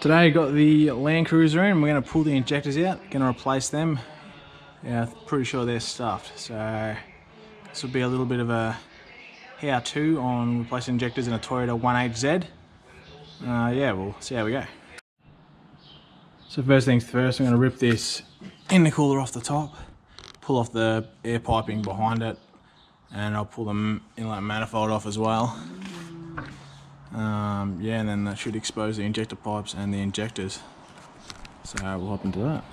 Today I got the Landcruiser in. We're going to pull the injectors out, going to replace them. Yeah, pretty sure they're stuffed, so this will be a little bit of a how-to on replacing injectors in a Toyota 1.8Z. Yeah, we'll see how we go. So first things first, I'm going to rip this intercooler off the top, pull off the air piping behind it, and I'll pull the inlet manifold off as well. Yeah, and then that should expose the injector pipes and the injectors. So we'll hop into that.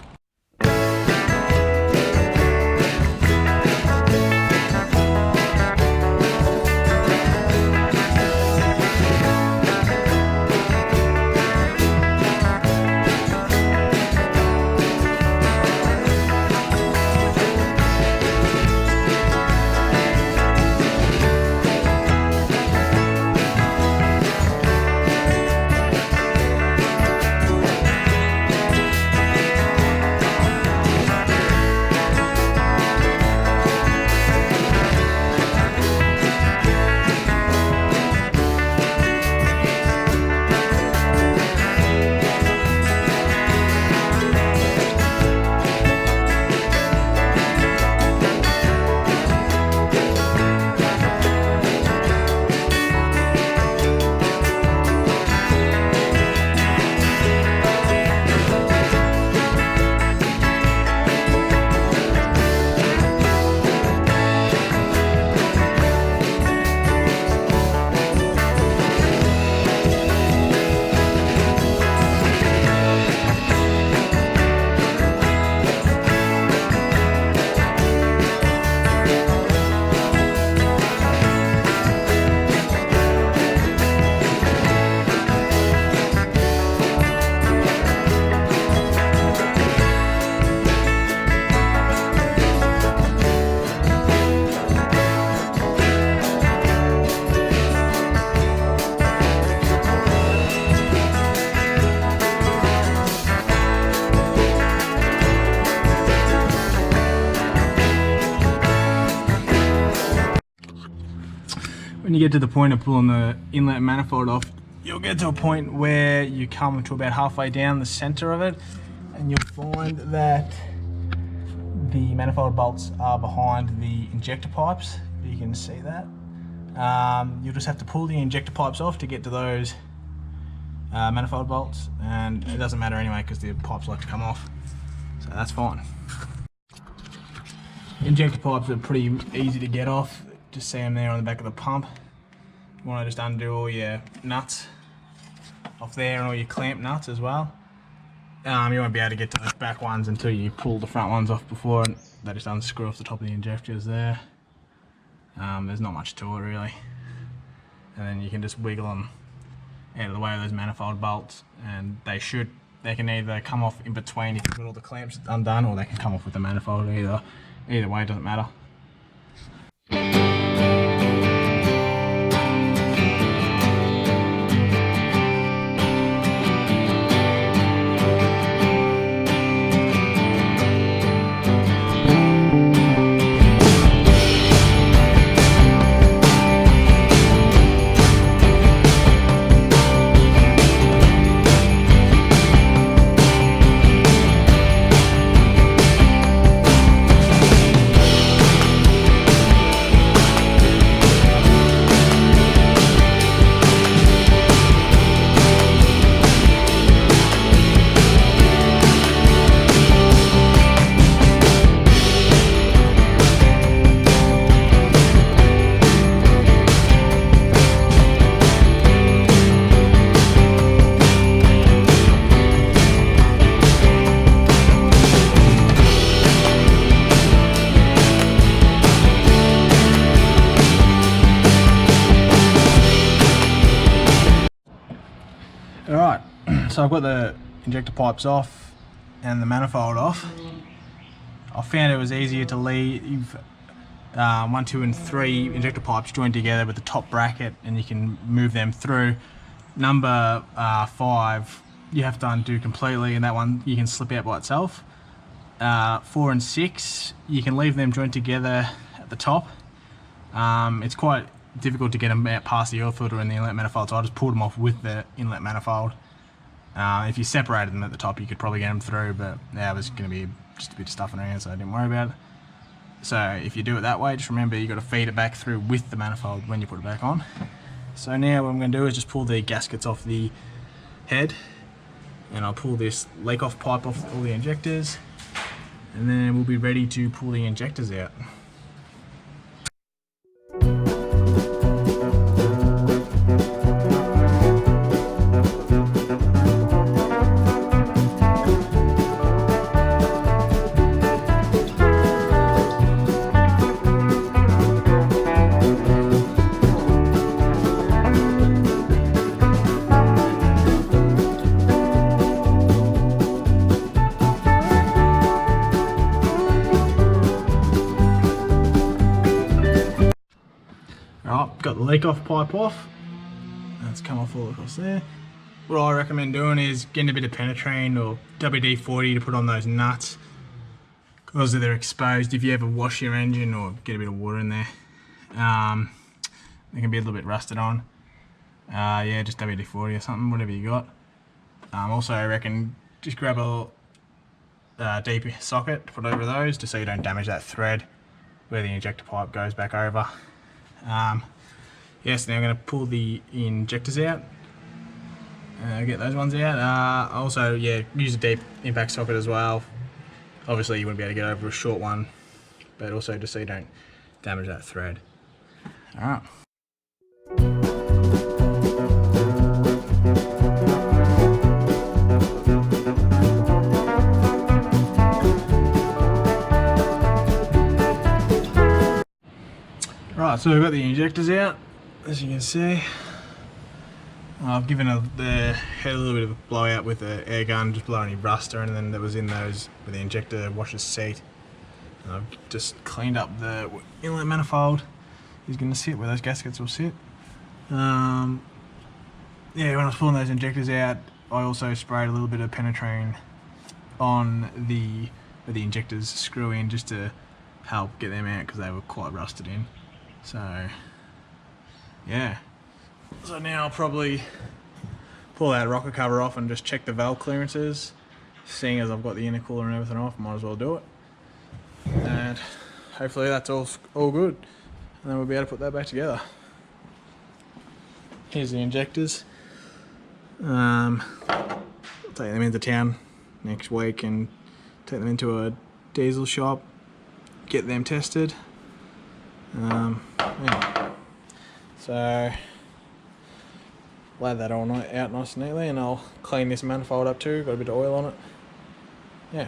When you get to the point of pulling the inlet manifold off, you'll get to a point where you come to about halfway down the center of it, and you'll find that the manifold bolts are behind the injector pipes. You can see that. You'll just have to pull the injector pipes off to get to those manifold bolts, and it doesn't matter anyway because the pipes like to come off, so that's fine. Injector pipes are pretty easy to get off. Just see them there on the back of the pump. You want to just undo all your nuts off there and all your clamp nuts as well. You won't be able to get to those back ones until you pull the front ones off before, and they just unscrew off the top of the injectors there. There's not much to it really. And then you can just wiggle them out of the way of those manifold bolts, and they can either come off in between if you've got all the clamps undone, or they can come off with the manifold. Either way, it doesn't matter. Alright, so I've got the injector pipes off and the manifold off. I found it was easier to leave 1, 2 and 3 injector pipes joined together with the top bracket, and you can move them through. Number 5 you have to undo completely, and that one you can slip out by itself. 4 and 6 you can leave them joined together at the top. It's quite difficult to get them out past the oil filter and the inlet manifold, so I just pulled them off with the inlet manifold. If you separated them at the top, you could probably get them through, but yeah, it was going to be just a bit of stuff around, so I didn't worry about it. So if you do it that way, just remember you got to feed it back through with the manifold when you put it back on. So now what I'm going to do is just pull the gaskets off the head, and I'll pull this leak-off pipe off all the injectors, and then we'll be ready to pull the injectors out. Alright, got the leak-off pipe off. That's come off all across there. What I recommend doing is getting a bit of penetrating or WD-40 to put on those nuts, because they're exposed. If you ever wash your engine or get a bit of water in there, they can be a little bit rusted on. Yeah, just WD-40 or something, whatever you got. Also, I reckon just grab a deep socket to put over those, just so you don't damage that thread where the injector pipe goes back over. Yes, now I'm going to pull the injectors out, get those ones out. Also, yeah, use a deep impact socket as well. Obviously you wouldn't be able to get over a short one, but also just so you don't damage that thread. Alright. Right, so we've got the injectors out, as you can see. I've given the head a little bit of a blowout with the air gun, just blow any rust or anything that was in those where the injector washes seat. And I've just cleaned up the inlet manifold. Is going to sit where those gaskets will sit. Yeah, when I was pulling those injectors out, I also sprayed a little bit of penetrating on where the injectors screw in, just to help get them out because they were quite rusted in. So yeah, so now I'll probably pull that rocker cover off and just check the valve clearances. Seeing as I've got the intercooler and everything off, might as well do it. And hopefully that's all good, and then we'll be able to put that back together. Here's the injectors. I'll take them into town next week and take them into a diesel shop, get them tested. Yeah. So lay that all out nice and neatly, and I'll clean this manifold up too, got a bit of oil on it. Yeah.